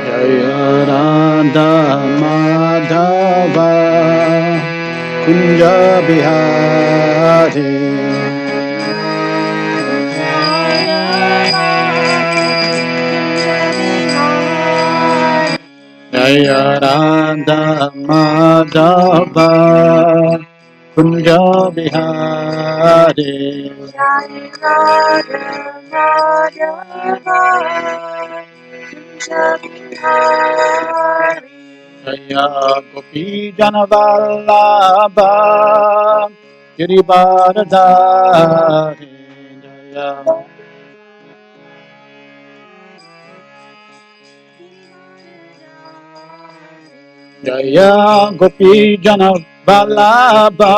Jaya Radha Madhava Kunja Bihari Jaya Radha Madhava Kunja Bihari Jaya Gopi Janavallabha Girivardhari Jaya Jaya Gopi Janavallabha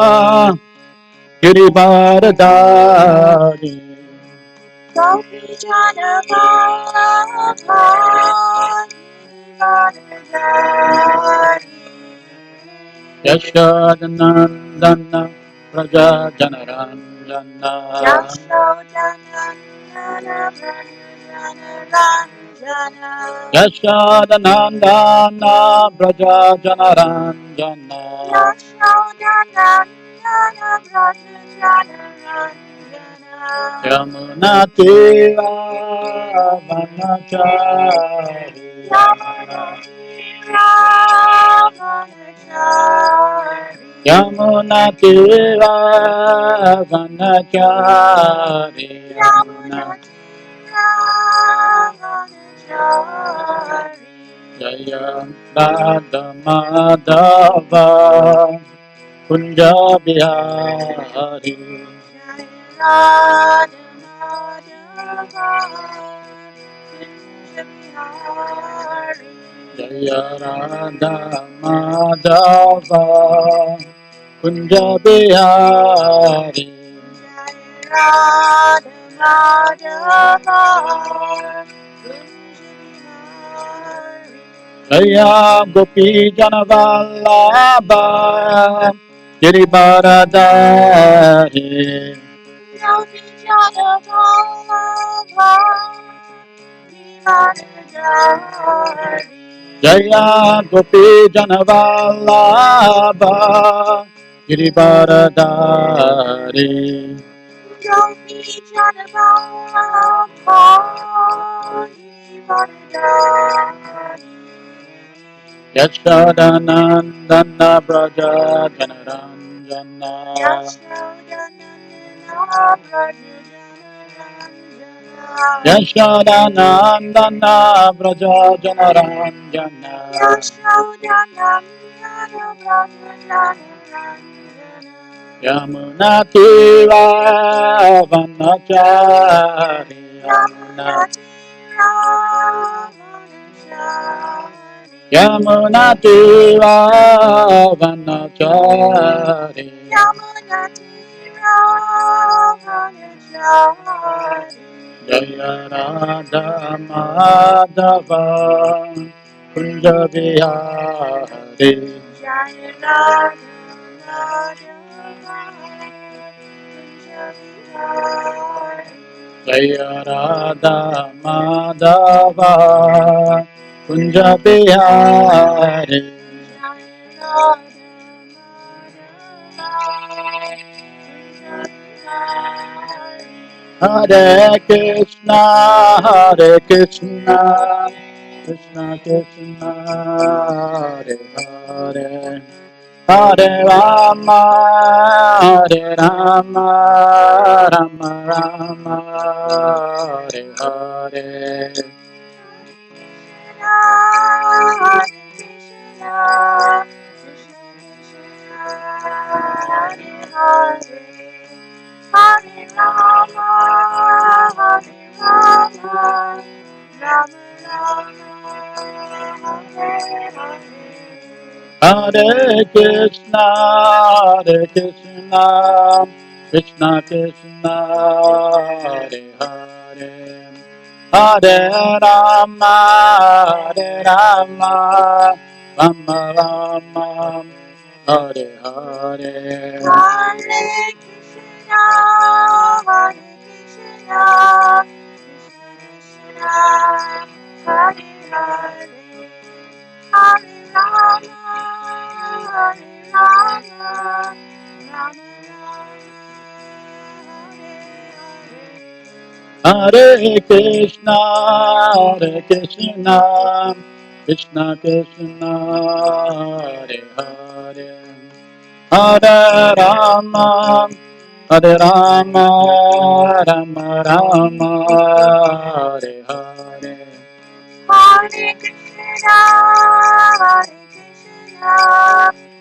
Girivardhari Gopi Janavallabha Girivardhari Yashodanandana Praja Janaranjana Yashodanandana Janaranjana Yashodanandana Praja Janaranjana Yashodanandana Janaranjana Yamuna Tira Vanachari Yamuna Ramanachari Yamuna Tira Vanachari Yamuna Ramanachari Jaya Radha Madhava Kunja Bihari Jaya Radha Bihari Jaya Radha Madhava Kunja Bihari Jaya Radha Jaya Gopi Janavallabha Girivardhari Gopi Janavallabha Girivardhari Jaya Gopi Janavallabha Girivardhari Gopi Janavallabha Girivardhari Yashodanandana Braja Janaranjana Yashodanandana Braja Janaranjana Yamuna Tira Vanachari Yamuna Tira Vanachari Jaya Radha Madhava Kunja Bihari Jaya Radha Madhava Kunja Bihari Hare Krishna Hare Krishna Krishna Krishna Hare Hare Hare Rama Hare Rama Rama Rama Hare Hare Hare Rama Rama, Hare Hare. Hare Krishna, Krishna Krishna, Hare Hare, Hare Rama, Rama Rama, Hare Hare. Hare Krishna, Krishna Krishna, Hare Hare, Hare Rama, Rama Rama, Hare Hare. Hare Krishna, Krishna Krishna, Hare Hare, Hare Rama, Rama Rama, Hare Hare. Hare Krishna,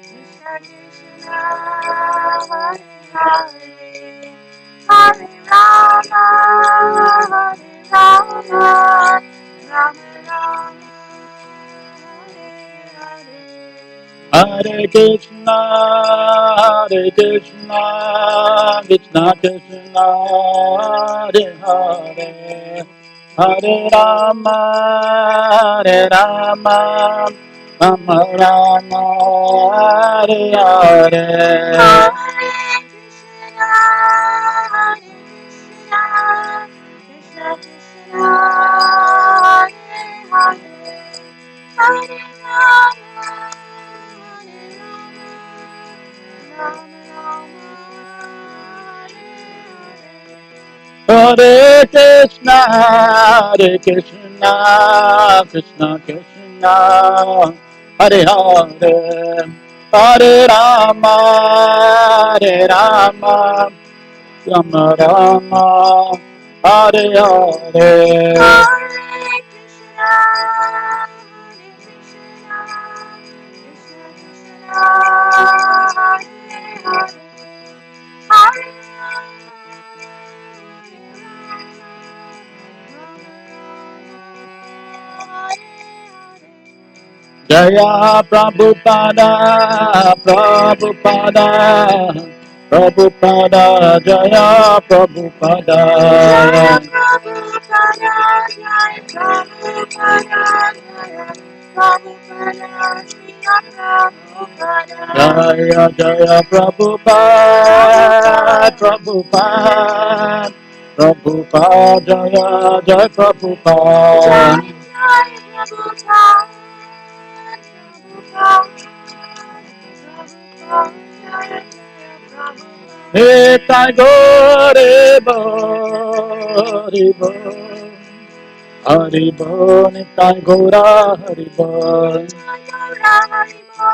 Krishna Krishna, Hare Hare, Hare Rama, Rama Rama, Hare Hare. Hare Krishna, Krishna Krishna, Hare Hare, Hare Rama, Rama Rama, Hare Hare. Hare Krishna, Krishna Krishna, Hare Hare, Hare Rama, Rama Rama, Hare Krishna, Krishna Krishna, Hare Hare, Hare Rama, Rama Rama, Hare Hare. Hare Krishna, Krishna Krishna, Hare Hare, Hare Jaya Prabhupada, Prabhupada, Prabhupada, Jaya Prabhupada. Jaya Prabhupada, Jaya Prabhupada, Jaya Prabhupada, Srila Prabhupada. Jaya Jaya Prabhupada, Prabhupada, Prabhupada, Jaya Jaya Prabhupada. Jaya Jaya Prabhupada, Prabhupada, Prabhupada, Jaya Jaya Prabhupada. Nitai Gauribo, Haribo, Haribo, Nitai Gaura, Haribo. Jai Gaura Haribo,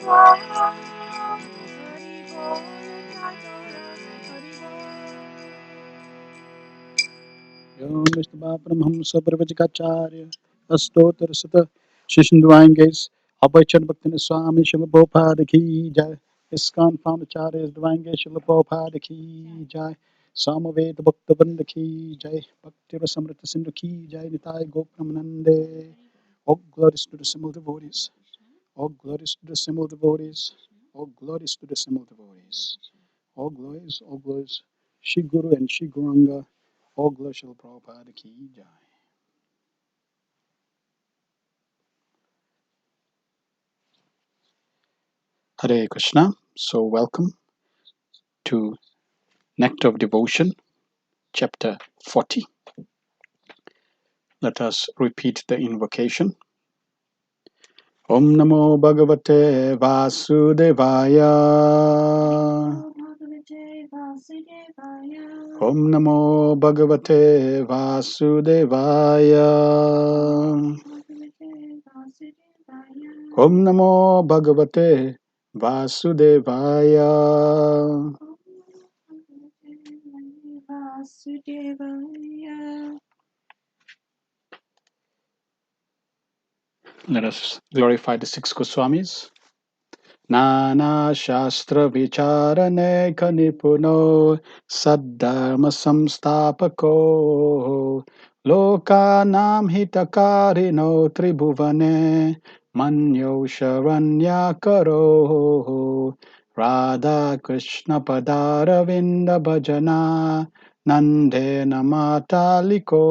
Haribo, Haribo, Jai Gaura Haribo. Yo, Mr. Paramahamsa Pravajikacharya, Astotar Sata, Shishinduanges, Abhachan Bhaktina Swami Shila Prabhupada Ki Jai, ISKCON Founder Dvange Shila Prabhupada Ki Jai, Samaveda Bhakta Vrinda Ki Jai, Bhakti Rasamrita Sindhu Ki Jai, Nitai Gopramanande. All glories to the simul devotees. All glories to the simul devotees. All glories to the simul devotees. All glories. Shri Guru and Shri Guranga. All glories Srila Prabhupada Ki Jai. Hare Krishna. So welcome to Nectar of Devotion, chapter 40. Let us repeat the invocation. Om Namo Bhagavate Vasudevaya. Om Namo Bhagavate Vasudevaya. Om Namo Bhagavate Vasudevaya. Let us glorify the six Goswamis. नानाशास्त्रविचारनेकनिपुनो सद्धर्मसंस्थापको लोकानां हितकारिणो त्रिभुवने मन्यो शरण्याकरो राधाकृष्णपदारविन्दभजना नन्देन मातालिको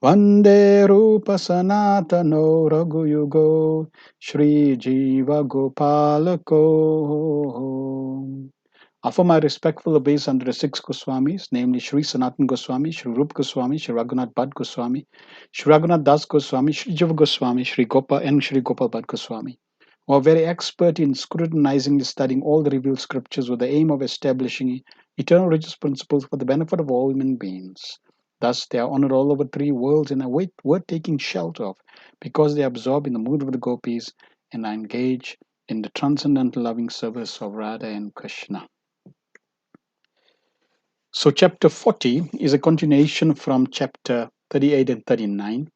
वन्दे रूपसनातनो रघुयुगो Sri Jiva Gopalako. Offer my respectful obeisance under the six Goswamis, namely Sri Sanatan Goswami, Sri Rup Goswami, Sri Raghunath Bhatt Goswami, Sri Raghunath Das Goswami, Sri Jiva Goswami, Sri Gopal and Sri Gopal Bhatt Goswami, who are very expert in scrutinizingly studying all the revealed scriptures with the aim of establishing eternal religious principles for the benefit of all human beings. Thus, they are honored all over three worlds and are worth taking shelter of because they absorb in the mood of the gopis and are engaged in the transcendental loving service of Radha and Krishna. So, chapter 40 is a continuation from chapter 38 and 39,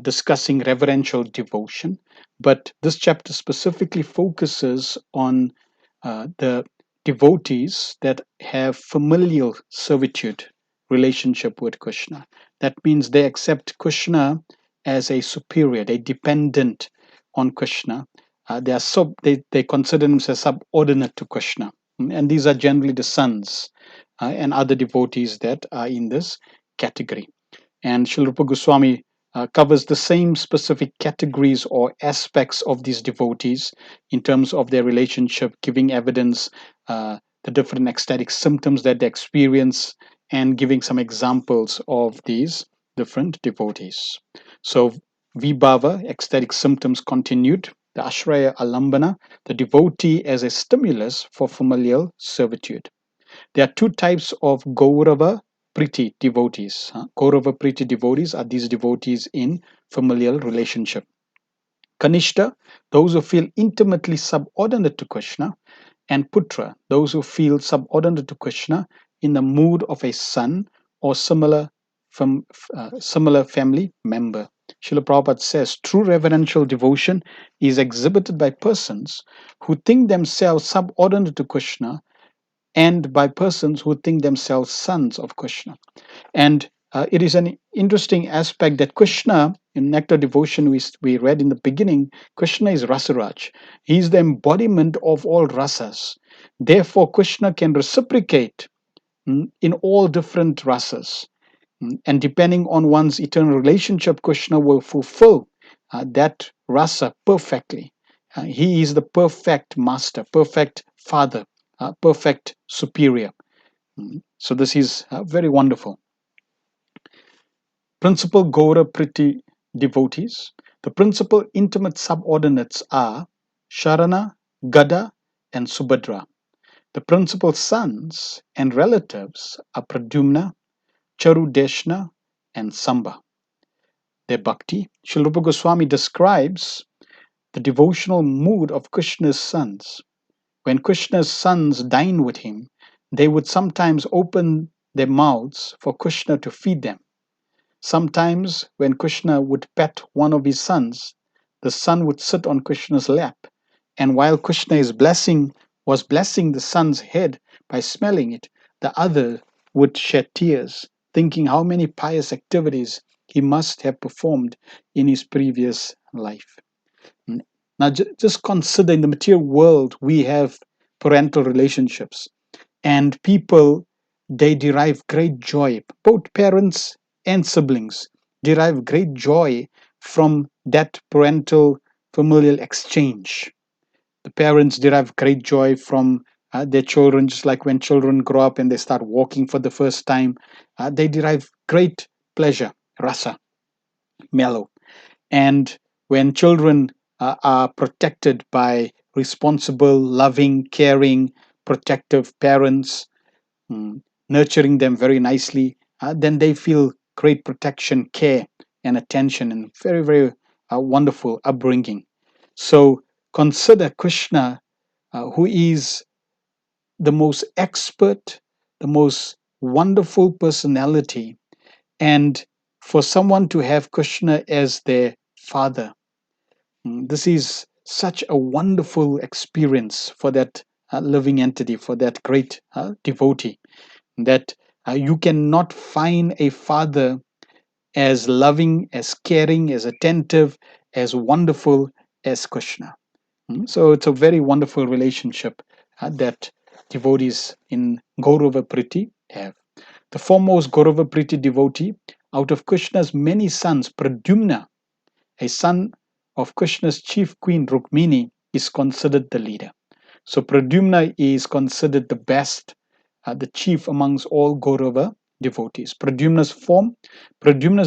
discussing reverential devotion. But this chapter specifically focuses on the devotees that have familial servitude relationship with Krishna. That means they accept Krishna as a superior, they dependent on Krishna. They consider themselves subordinate to Krishna. And these are generally the sons and other devotees that are in this category. And Srila Rupa Goswami covers the same specific categories or aspects of these devotees in terms of their relationship, giving evidence, the different ecstatic symptoms that they experience, and giving some examples of these different devotees. So, Vibhava, ecstatic symptoms continued. The Ashraya Alambana, the devotee as a stimulus for familial servitude. There are two types of Gaurava Priti devotees. Gaurava Priti devotees are these devotees in familial relationship. Kanishta, those who feel intimately subordinate to Krishna, and Putra, those who feel subordinate to Krishna in the mood of a son or similar family member. Srila Prabhupada says true reverential devotion is exhibited by persons who think themselves subordinate to Krishna and by persons who think themselves sons of Krishna. And it is an interesting aspect that Krishna, in Nectar devotion, we read in the beginning, Krishna is Rasaraj. He is the embodiment of all rasas. Therefore, Krishna can reciprocate in all different rasas. And depending on one's eternal relationship, Krishna will fulfill that rasa perfectly. He is the perfect master, perfect father, perfect superior. So this is very wonderful. Principal Gaura Priti devotees. The principal intimate subordinates are Sharana, Gada, and Subhadra. The principal sons and relatives are Pradyumna, Charudeshna, and Samba. Their bhakti. Srila Rupa Goswami describes the devotional mood of Krishna's sons. When Krishna's sons dine with him, they would sometimes open their mouths for Krishna to feed them. Sometimes, when Krishna would pet one of his sons, the son would sit on Krishna's lap, and while Krishna was blessing the son's head by smelling it, the other would shed tears, thinking how many pious activities he must have performed in his previous life. Now, just consider in the material world, we have parental relationships, and people, they derive great joy. Both parents and siblings derive great joy from that parental familial exchange. The parents derive great joy from their children, just like when children grow up and they start walking for the first time. They derive great pleasure, rasa, mellow. And when children are protected by responsible, loving, caring, protective parents, nurturing them very nicely, then they feel great protection, care, and attention, and very, very wonderful upbringing. So consider Krishna, who is the most expert, the most wonderful personality, and for someone to have Krishna as their father, this is such a wonderful experience for that living entity, for that great devotee, that you cannot find a father as loving, as caring, as attentive, as wonderful as Krishna. So it's a very wonderful relationship that devotees in Gaurava Priti have. The foremost Gaurava Priti devotee out of Krishna's many sons, Pradyumna, a son of Krishna's chief queen Rukmini, is considered the leader. So Pradyumna is considered the best, the chief amongst all Gaurava devotees. Pradyumna's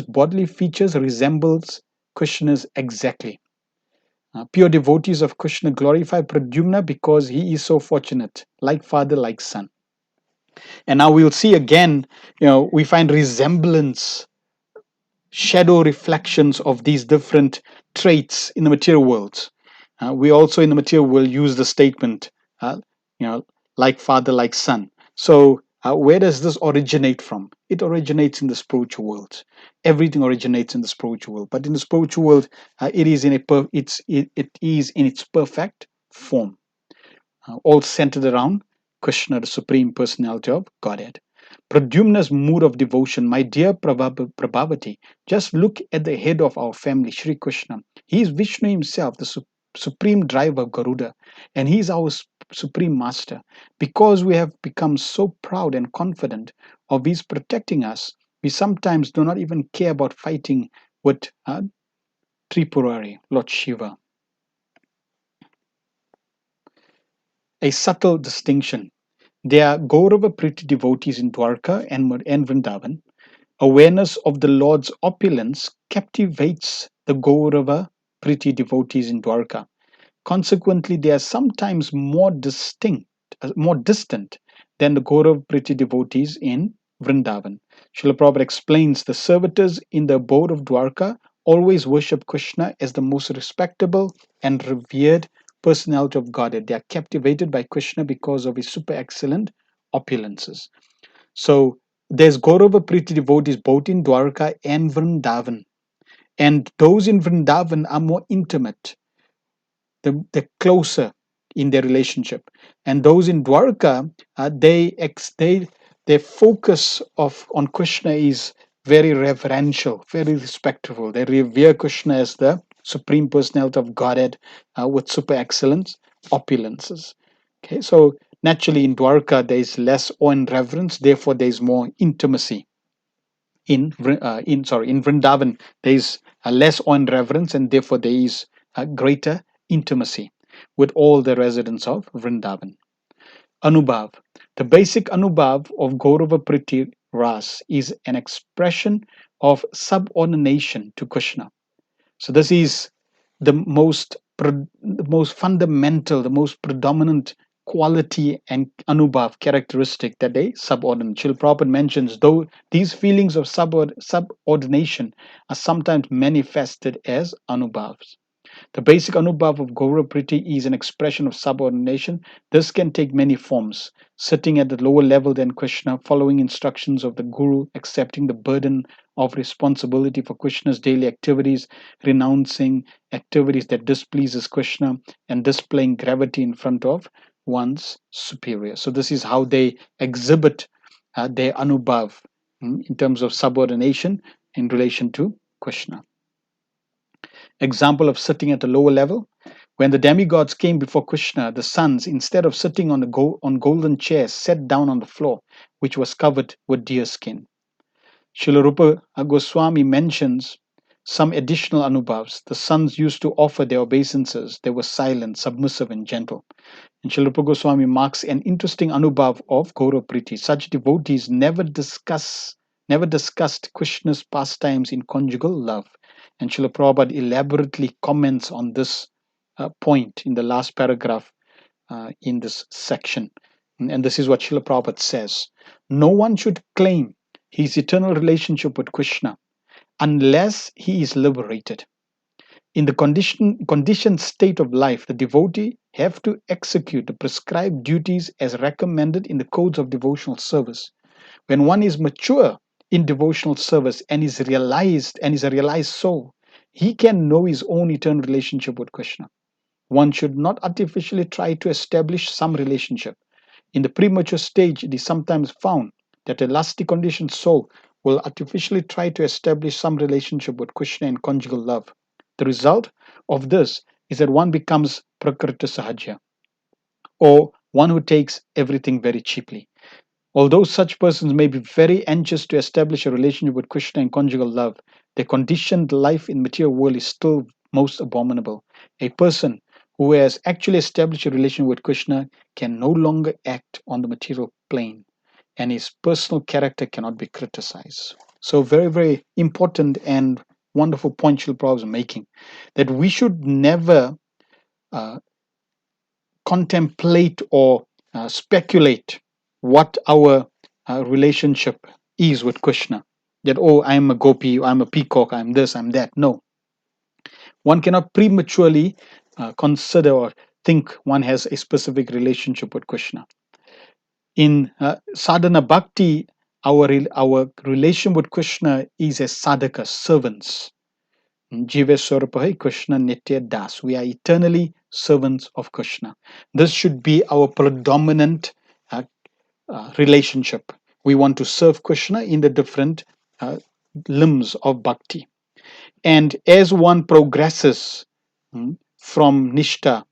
bodily features resembles Krishna's exactly. Pure devotees of Krishna glorify Pradyumna because he is so fortunate, like father, like son. And now we'll see again, we find resemblance, shadow reflections of these different traits in the material world. We also in the material world use the statement, you know, like father, like son. So where does this originate from? It originates in the spiritual world. Everything originates in the spiritual world, but in the spiritual world, it is it is in its perfect form, all centered around Krishna, the Supreme Personality of Godhead. Pradyumna's mood of devotion, my dear Prabhavati, just look at the head of our family, Sri Krishna. He is Vishnu himself, the supreme driver of Garuda, and he is our supreme master. Because we have become so proud and confident of his protecting us, we sometimes do not even care about fighting with Tripurari, Lord Shiva. A subtle distinction. There are Gaurava Priti devotees in Dwarka and Vrindavan. Awareness of the Lord's opulence captivates the Gaurava Priti devotees in Dwarka. Consequently, they are sometimes more distant than the Gaurav Priti devotees in Vrindavan. Srila Prabhupada explains the servitors in the abode of Dwarka always worship Krishna as the most respectable and revered personality of Godhead. They are captivated by Krishna because of his super excellent opulences. So there's Gaurava Priti devotees both in Dwarka and Vrindavan. And those in Vrindavan are more intimate, they're closer in their relationship. And those in Dwarka, their focus on Krishna is very reverential, very respectful. They revere Krishna as the Supreme Personality of Godhead with super excellence, opulences. Okay, so naturally in Dwarka there is less awe and reverence, therefore there is more intimacy. In Vrindavan there is less awe and reverence, and therefore there is a greater intimacy with all the residents of Vrindavan. Anubhav. The basic Anubhav of Gaurava Priti Ras is an expression of subordination to Krishna. So this is the most fundamental, the most predominant quality and Anubhav characteristic that they subordinate. Srila Prabhupada mentions, though these feelings of subordination are sometimes manifested as Anubhavs. The basic anubhav of Gaurapriti is an expression of subordination. This can take many forms: sitting at the lower level than Krishna, following instructions of the Guru, accepting the burden of responsibility for Krishna's daily activities, renouncing activities that displeases Krishna, and displaying gravity in front of one's superior. So this is how they exhibit their anubhav in terms of subordination in relation to Krishna. Example of sitting at a lower level. When the demigods came before Krishna, the sons, instead of sitting on golden chairs, sat down on the floor, which was covered with deer skin. Srila Rupa Goswami mentions some additional anubhavs. The sons used to offer their obeisances. They were silent, submissive, and gentle. And Srila Rupa Goswami marks an interesting anubhav of Gaurapriti. Such devotees never discussed Krishna's pastimes in conjugal love. And Srila Prabhupada elaborately comments on this point in the last paragraph in this section. And this is what Srila Prabhupada says. No one should claim his eternal relationship with Krishna unless he is liberated. In the conditioned state of life, the devotee have to execute the prescribed duties as recommended in the codes of devotional service. When one is mature in devotional service and is a realized soul, he can know his own eternal relationship with Krishna. One should not artificially try to establish some relationship. In the premature stage, it is sometimes found that a lusty conditioned soul will artificially try to establish some relationship with Krishna in conjugal love. The result of this is that one becomes prakriti sahaja, or one who takes everything very cheaply. Although such persons may be very anxious to establish a relationship with Krishna in conjugal love, their conditioned life in material world is still most abominable. A person who has actually established a relation with Krishna can no longer act on the material plane, and his personal character cannot be criticized. So, very, very important and wonderful point Srila Prabhupada is making, that we should never uh, contemplate or speculate what our relationship is with Krishna. That, oh, I'm a gopi, I'm a peacock, I'm this, I'm that. No, one cannot prematurely consider or think one has a specific relationship with Krishna. In sadhana bhakti, our relation with Krishna is as sadhaka, servants. Jive Swarupa Krishna Nitya Das. We are eternally servants of Krishna. This should be our predominant uh, relationship. We want to serve Krishna in the different uh, limbs of bhakti. And as one progresses from Nishta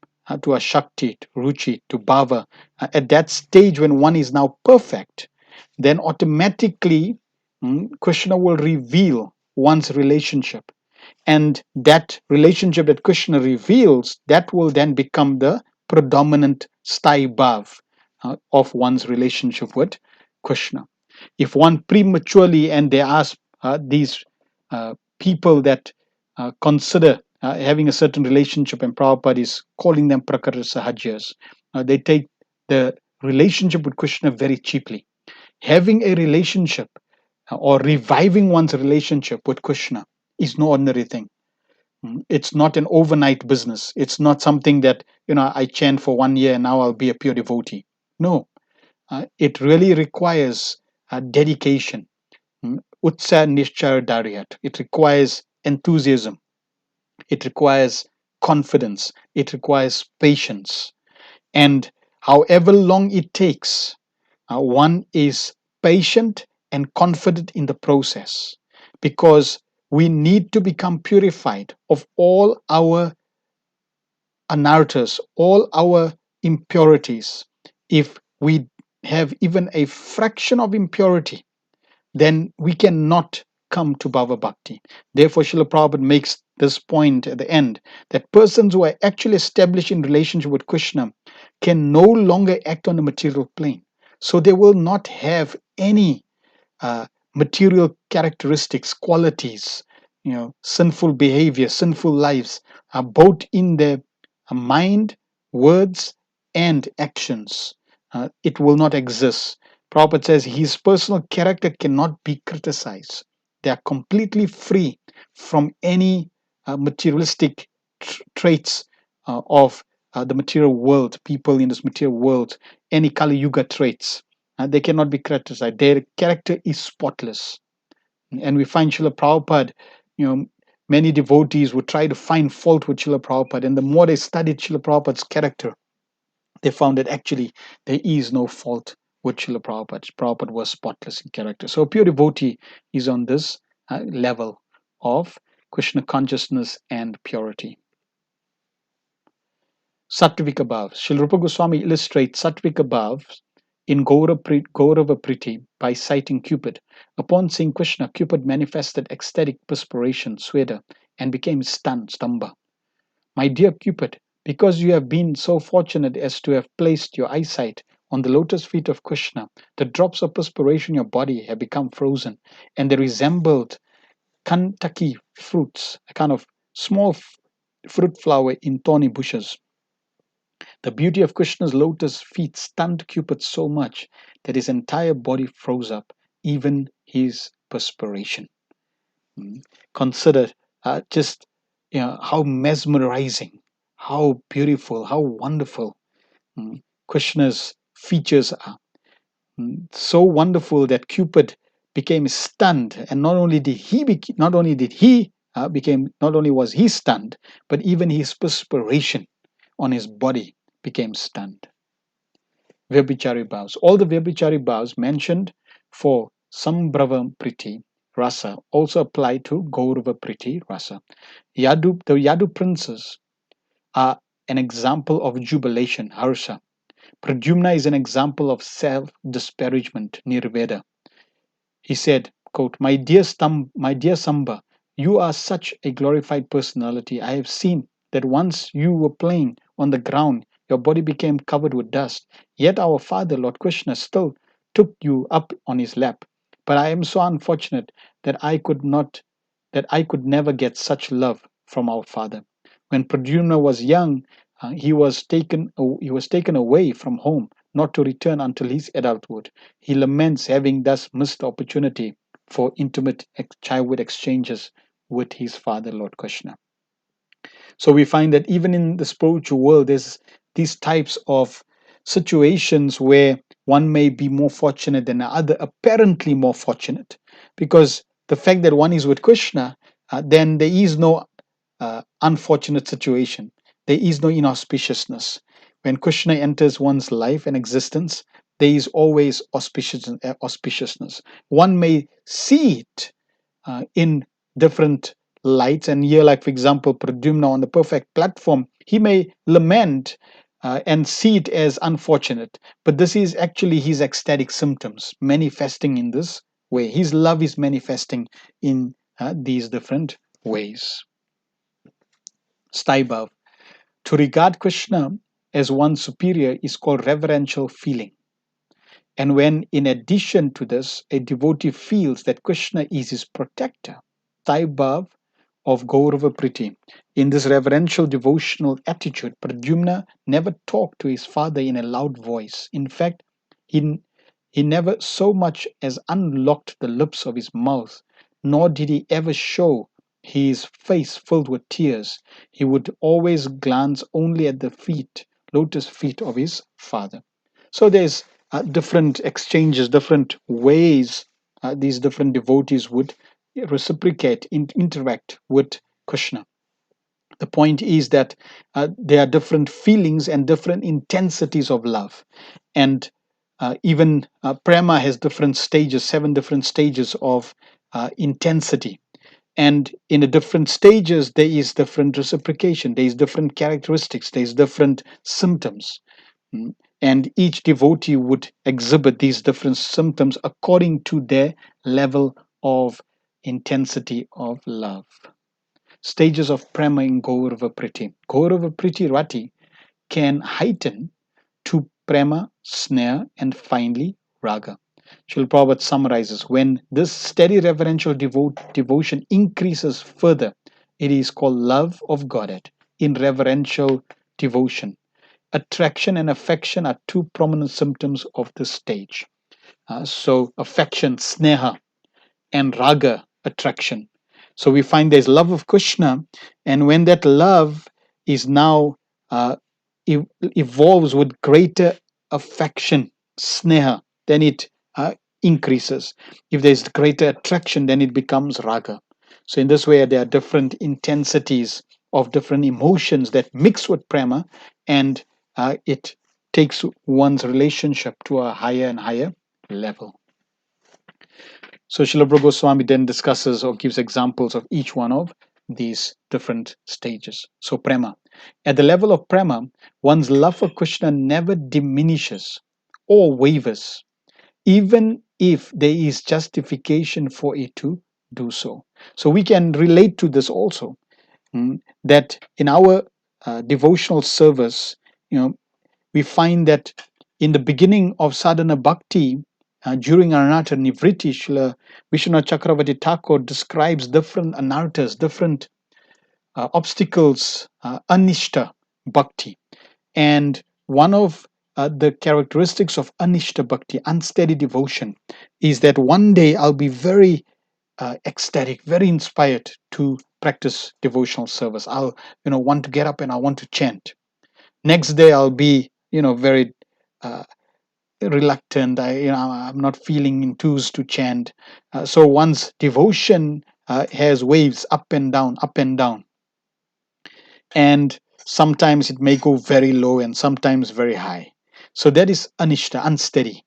to a Shakti, to Ruchi, to Bhava, at that stage when one is now perfect, then automatically Krishna will reveal one's relationship. And that relationship that Krishna reveals, that will then become the predominant sthai bhav of one's relationship with Krishna. If one prematurely, and there are these people that consider having a certain relationship, and Prabhupada is calling them prakriti sahajas, they take the relationship with Krishna very cheaply. Having a relationship or reviving one's relationship with Krishna is no ordinary thing. It's not an overnight business. It's not something that, I chant for 1 year and now I'll be a pure devotee. No, it really requires dedication. Utsa Nishchar Dariyat. It requires enthusiasm. It requires confidence. It requires patience. And however long it takes, one is patient and confident in the process, because we need to become purified of all our anarthas, all our impurities. If we have even a fraction of impurity, then we cannot come to Bhava Bhakti. Therefore, Srila Prabhupada makes this point at the end, that persons who are actually established in relationship with Krishna can no longer act on the material plane. So they will not have any uh, material characteristics, qualities, sinful behavior, sinful lives, both in their mind, words, and actions. It will not exist. Prabhupada says his personal character cannot be criticized. They are completely free from any materialistic traits of the material world, people in this material world, any Kali Yuga traits. They cannot be criticized. Their character is spotless. And we find Srila Prabhupada, many devotees would try to find fault with Srila Prabhupada. And the more they studied Srila Prabhupada's character, they found that actually there is no fault with Srila Prabhupada. Prabhupada was spotless in character. So a pure devotee is on this level of Krishna consciousness and purity. Sattvika Bhav. Srila Rupa Goswami illustrates Sattvika Bhav in Gaurava Priti by citing Cupid. Upon seeing Krishna, Cupid manifested ecstatic perspiration, sweda, and became stunned, stamba. My dear Cupid, because you have been so fortunate as to have placed your eyesight on the lotus feet of Krishna, the drops of perspiration in your body have become frozen, and they resembled Kantaki fruits, a kind of small fruit flower in thorny bushes. The beauty of Krishna's lotus feet stunned Cupid so much that his entire body froze up, even his perspiration. Consider just how mesmerizing, how beautiful, how wonderful Krishna's features are. So wonderful that Cupid became stunned, and not only was he stunned, but even his perspiration on his body became stunned. Vyabhichari bhavs. All the Vyabhichari bhavs mentioned for Sambhravam Priti Rasa also apply to Gaurava Priti Rasa. The Yadu princes are an example of jubilation, Harsa. Pradyumna is an example of self disparagement, Nirveda. He said, quote, my dear Samba, you are such a glorified personality. I have seen that once you were playing on the ground, your body became covered with dust. Yet our father, Lord Krishna, still took you up on his lap. But I am so unfortunate that I could never get such love from our father. When Pradyumna was young, he was taken away from home, not to return until his adulthood. He laments having thus missed the opportunity for intimate childhood exchanges with his father, Lord Krishna. So we find that even in the spiritual world, there's these types of situations where one may be more fortunate than the other, apparently more fortunate, because the fact that one is with Krishna, then there is no unfortunate situation. There is no inauspiciousness. When Krishna enters one's life and existence, there is always auspiciousness. One may see it in different lights. And here, like for example, Pradyumna on the perfect platform, he may lament and see it as unfortunate. But this is actually his ecstatic symptoms manifesting in this way. His love is manifesting in these different ways. Staibhav. To regard Krishna as one superior is called reverential feeling. And when, in addition to this, a devotee feels that Krishna is his protector, Taibhav of Gaurava Priti. In this reverential devotional attitude, Pradyumna never talked to his father in a loud voice. In fact, he, he never so much as unlocked the lips of his mouth, nor did he ever show his face filled with tears. He would always glance only at the lotus feet of his father. So there's different exchanges, different ways these different devotees would reciprocate, interact with Krishna. The point is that there are different feelings and different intensities of love. And even prema has different stages, 7 different stages of intensity. And in the different stages, there is different reciprocation, there is different characteristics, there is different symptoms. Mm. And each devotee would exhibit these different symptoms according to their level of intensity of love. Stages of prema in Gaurava Priti. Gaurava Priti Rati can heighten to prema, snare, and finally raga. Srila Prabhupada summarizes when this steady reverential devotion increases further, it is called love of Godhead in reverential devotion. Attraction and affection are two prominent symptoms of this stage. So, affection, sneha, and raga, attraction. So, we find there's love of Krishna, and when that love is now uh, evolves with greater affection, sneha, then it increases. If there's greater attraction, then it becomes raga. So, in this way, there are different intensities of different emotions that mix with prema, and it takes one's relationship to a higher and higher level. So Srila Prabhu Goswami then discusses or gives examples of each one of these different stages. So prema. At the level of prema, one's love for Krishna never diminishes or wavers, even if there is justification for it to do so. So we can relate to this also, that in our devotional service, you know, we find that in the beginning of sadhana bhakti, during anartha nivritti, Srila Vishwanath Chakravarti Thakur describes different anarthas, different obstacles, anishta bhakti. And one of the characteristics of anishta bhakti, unsteady devotion, is that one day I'll be very ecstatic, very inspired to practice devotional service. I'll, want to get up and I want to chant. Next day I'll be, very uh, reluctant. I'm not feeling enthused to chant. So one's devotion has waves up and down, up and down. And Sometimes it may go very low and sometimes very high. So that is anishta, unsteady.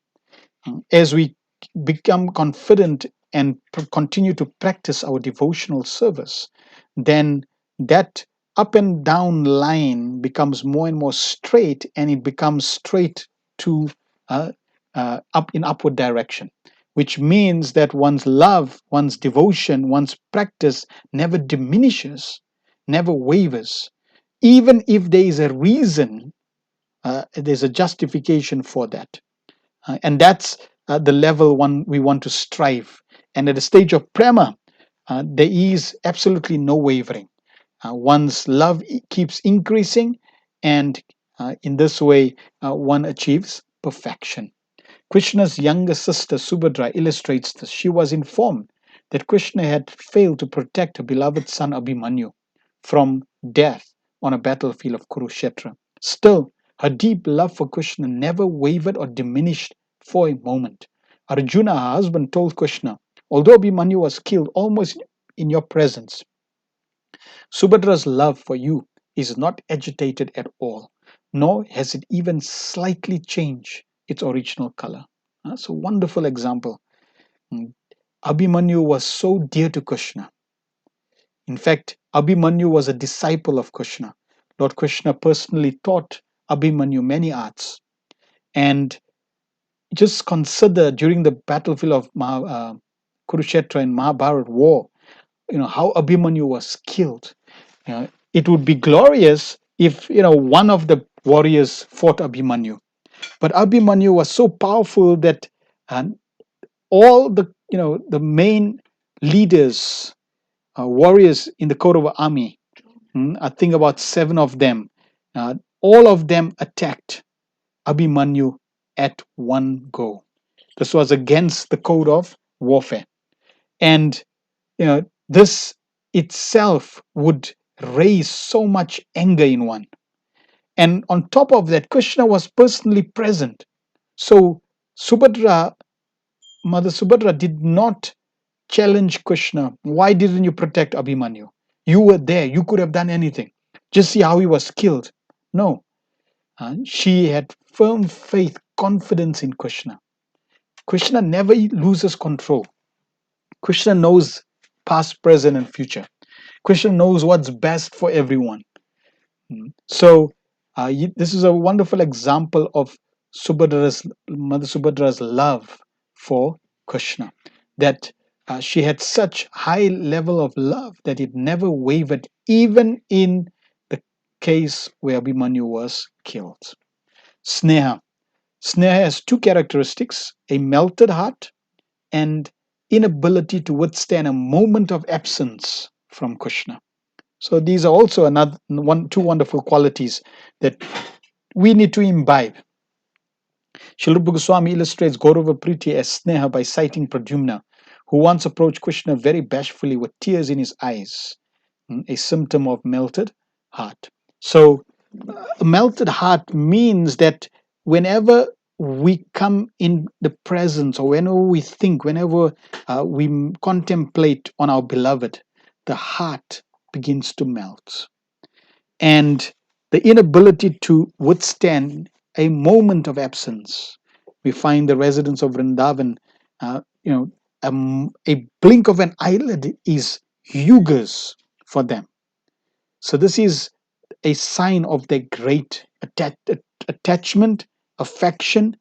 As we become confident and continue to practice our devotional service, then that up and down line becomes more and more straight, and it becomes straight to uh, up in upward direction, which means that one's love, one's devotion, one's practice never diminishes, never wavers, even if there is a reason, there's a justification for that. And that's the level one we want to strive. And at the stage of prema, there is absolutely no wavering. One's love keeps increasing, and in this way, one achieves perfection. Krishna's younger sister Subhadra illustrates this. She was informed that Krishna had failed to protect her beloved son Abhimanyu from death on a battlefield of Kurukshetra. Still, her deep love for Krishna never wavered or diminished for a moment. Arjuna, her husband, told Krishna, although Abhimanyu was killed almost in your presence, Subhadra's love for you is not agitated at all, nor has it even slightly changed its original color. That's a wonderful example. Mm. Abhimanyu was so dear to Krishna. In fact, Abhimanyu was a disciple of Krishna. Lord Krishna personally taught Abhimanyu many arts. And just consider during the battlefield of Kurukshetra and Mahabharat war, how Abhimanyu was killed. It would be glorious if one of the warriors fought Abhimanyu, but Abhimanyu was so powerful that uh, all the main leaders, warriors in the Kaurava army, I think about 7 of them, uh, all of them attacked Abhimanyu at one go. This was against the code of warfare, and this itself would raise so much anger in one. And on top of that, Krishna was personally present. So Subhadra, Mother Subhadra, did not challenge Krishna. Why didn't you protect Abhimanyu? You were there. You could have done anything. Just see how he was killed. No. She had firm faith, confidence in Krishna. Krishna never loses control. Krishna knows past, present, and future. Krishna knows what's best for everyone. So, this is a wonderful example of Mother Subhadra's love for Krishna. That she had such high level of love that it never wavered, even in the case where Abhimanyu was killed. Sneha. Sneha has two characteristics: a melted heart and inability to withstand a moment of absence from Krishna. So these are also two wonderful qualities that we need to imbibe. Srila Rupa Goswami illustrates Gaurava Priti as Sneha by citing Pradyumna, who once approached Krishna very bashfully with tears in his eyes, a symptom of melted heart. So a melted heart means that whenever we come in the presence, or whenever we think, whenever we contemplate on our beloved, the heart begins to melt. And the inability to withstand a moment of absence. We find the residents of Vrindavan, a blink of an eyelid is yugas for them. So this is a sign of their great attachment, affection,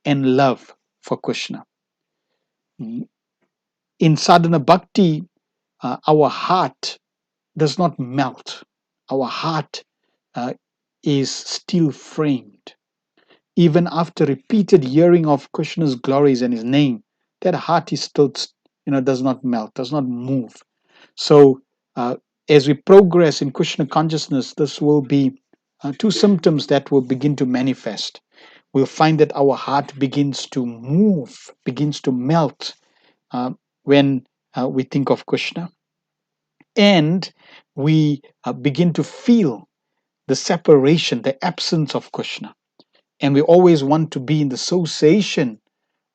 and love for Krishna. In sadhana bhakti, our heart does not melt. Our heart uh, is still framed. Even after repeated hearing of Krishna's glories and his name, that heart is still, does not melt, does not move. So, as we progress in Krishna consciousness, this will be two symptoms that will begin to manifest. We'll find that our heart begins to move, begins to melt when we think of Krishna. And we begin to feel the separation, the absence of Krishna. And we always want to be in the association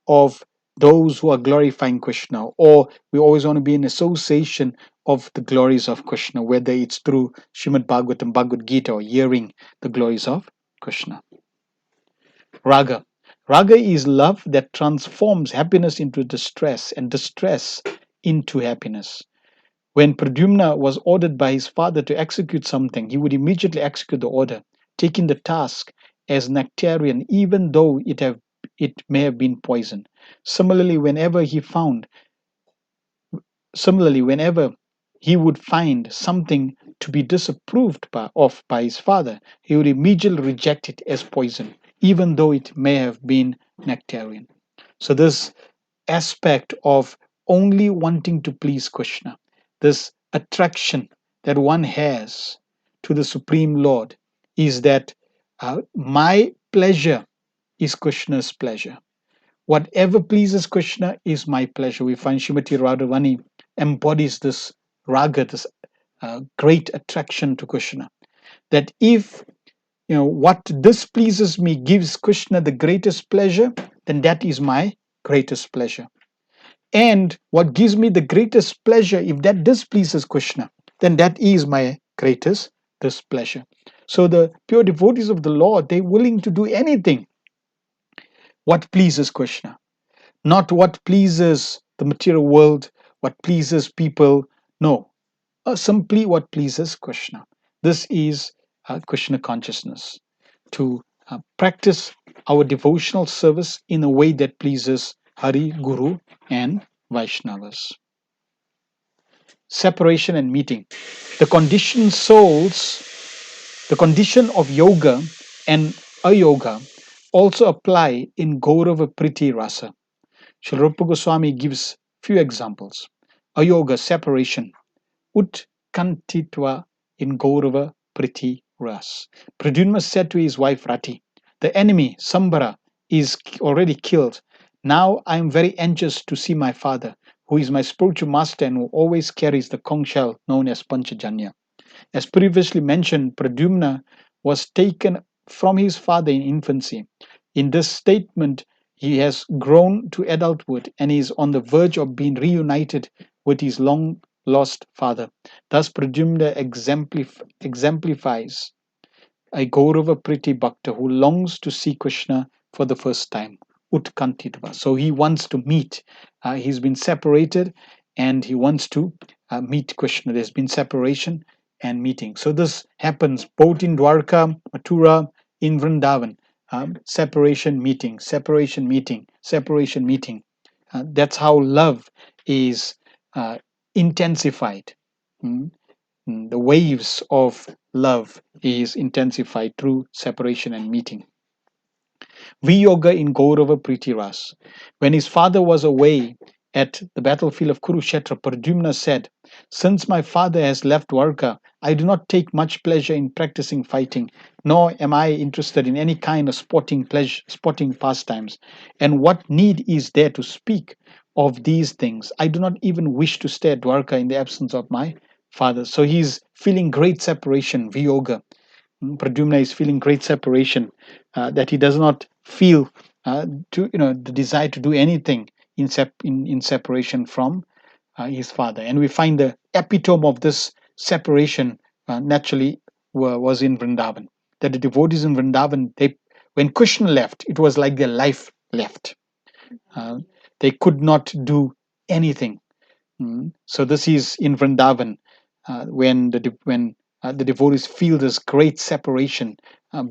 of those who are glorifying Krishna, or we always want to be in association of the glories of Krishna, whether it's through Srimad Bhagavatam, Bhagavad Gita, or hearing the glories of Krishna. Raga. Raga is love that transforms happiness into distress and distress into happiness. When Pradyumna was ordered by his father to execute something, he would immediately execute the order, taking the task as nectarian, even though it may have been poison. Similarly, whenever he would find something to be disapproved by his father, he would immediately reject it as poison, even though it may have been nectarian. So this aspect of only wanting to please Krishna, this attraction that one has to the Supreme Lord, is that my pleasure is Krishna's pleasure. Whatever pleases Krishna is my pleasure. We find Srimati Radhavani embodies this raga, this great attraction to Krishna. That if what displeases me gives Krishna the greatest pleasure, then that is my greatest pleasure. And what gives me the greatest pleasure, if that displeases Krishna, then that is my greatest displeasure. So the pure devotees of the Lord, they're willing to do anything what pleases Krishna, not what pleases the material world, what pleases people. No, simply what pleases Krishna. This is Krishna consciousness, to practice our devotional service in a way that pleases Hari, Guru, and Vaishnavas. Separation and meeting. The conditioned souls, the condition of yoga and ayoga also apply in Gaurava Priti Rasa. Srila Rupa Goswami gives few examples. Ayoga, separation. Utkantitva in Gaurava Priti Ras. Pradyumna said to his wife Rati, the enemy, Sambara, is already killed. Now I am very anxious to see my father, who is my spiritual master and who always carries the conch shell known as Panchajanya. As previously mentioned, Pradyumna was taken from his father in infancy. In this statement, he has grown to adulthood and is on the verge of being reunited with his long lost father. Thus, Pradyumna exemplifies a Gaurava Priti Bhakta who longs to see Krishna for the first time. Utkantitva. So he wants to meet. He's been separated and he wants to meet Krishna. There's been separation and meeting. So this happens both in Dwarka, Mathura, in Vrindavan. Separation, meeting, separation, meeting, separation, meeting. That's how love is intensified. Mm. The waves of love is intensified through separation and meeting. Viyoga in Gaurava Pritiras. When his father was away at the battlefield of Kurukshetra, Pradyumna said, since my father has left Dwarka, I do not take much pleasure in practicing fighting, nor am I interested in any kind of sporting pastimes. And what need is there to speak of these things? I do not even wish to stay at Dwarka in the absence of my father. So he's feeling great separation, Viyoga. Pradyumna is feeling great separation, that he does not feel the desire to do anything in separation from his father. And we find the epitome of this separation naturally was in Vrindavan. That the devotees in Vrindavan, when Krishna left, it was like their life left. They could not do anything. So this is in Vrindavan, when the devotees feel this great separation,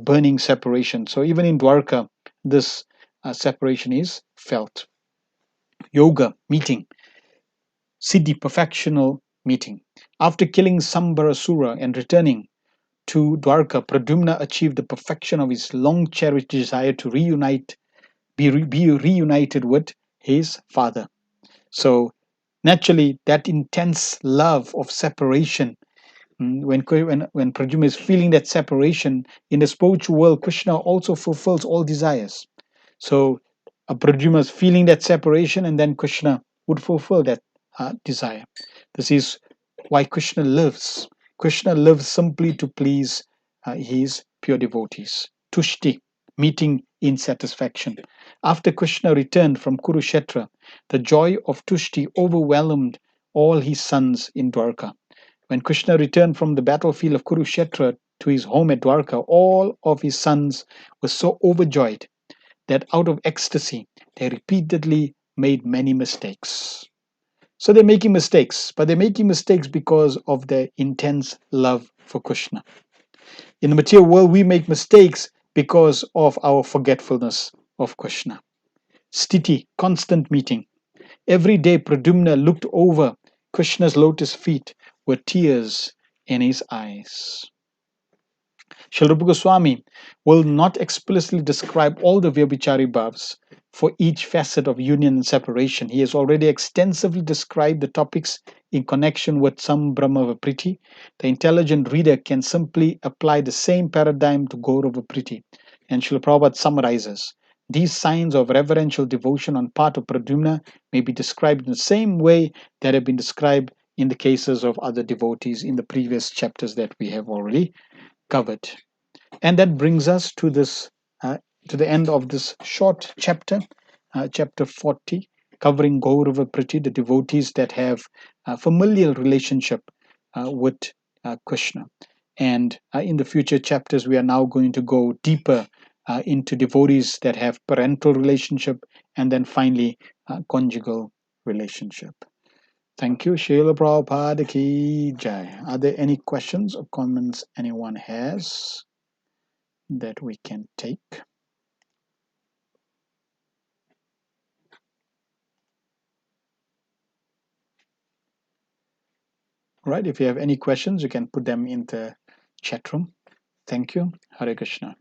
burning separation. So even in Dwarka, this separation is felt. Yoga, meeting, siddhi, perfectional meeting. After killing Sambarasura and returning to Dwarka, Pradyumna achieved the perfection of his long cherished desire to be reunited with his father. So naturally, that intense love of separation, when Pradyumna is feeling that separation in the spiritual world, Krishna also fulfills all desires. So Pradyumna is feeling that separation, and then Krishna would fulfill that desire. This is why Krishna lives. Krishna lives simply to please his pure devotees. Tushti, meeting in satisfaction. After Krishna returned from Kurukshetra, the joy of Tushti overwhelmed all his sons in Dwarka. When Krishna returned from the battlefield of Kurukshetra to his home at Dwarka, all of his sons were so overjoyed that out of ecstasy they repeatedly made many mistakes. So they're making mistakes, but they're making mistakes because of their intense love for Krishna. In the material world, we make mistakes because of our forgetfulness of Krishna. Stiti, constant meeting. Every day, Pradyumna looked over Krishna's lotus feet with tears in his eyes. Srila Rupa Goswami will not explicitly describe all the Vyabhichari bhavs for each facet of union and separation. He has already extensively described the topics in connection with some Brahma Priti. The intelligent reader can simply apply the same paradigm to Gaurava Priti. And Srila Prabhupada summarizes these signs of reverential devotion on part of Pradyumna may be described in the same way that have been described in the cases of other devotees in the previous chapters that we have already covered. And that brings us to this to the end of this short chapter, chapter 40, covering Gaurava Priti, the devotees that have a familial relationship with Krishna. And in the future chapters, we are now going to go deeper into devotees that have parental relationship, and then finally conjugal relationship. Thank you. Srila Prabhupada ki jai. Are there any questions or comments anyone has that we can take? All right. If you have any questions, you can put them in the chat room. Thank you. Hare Krishna.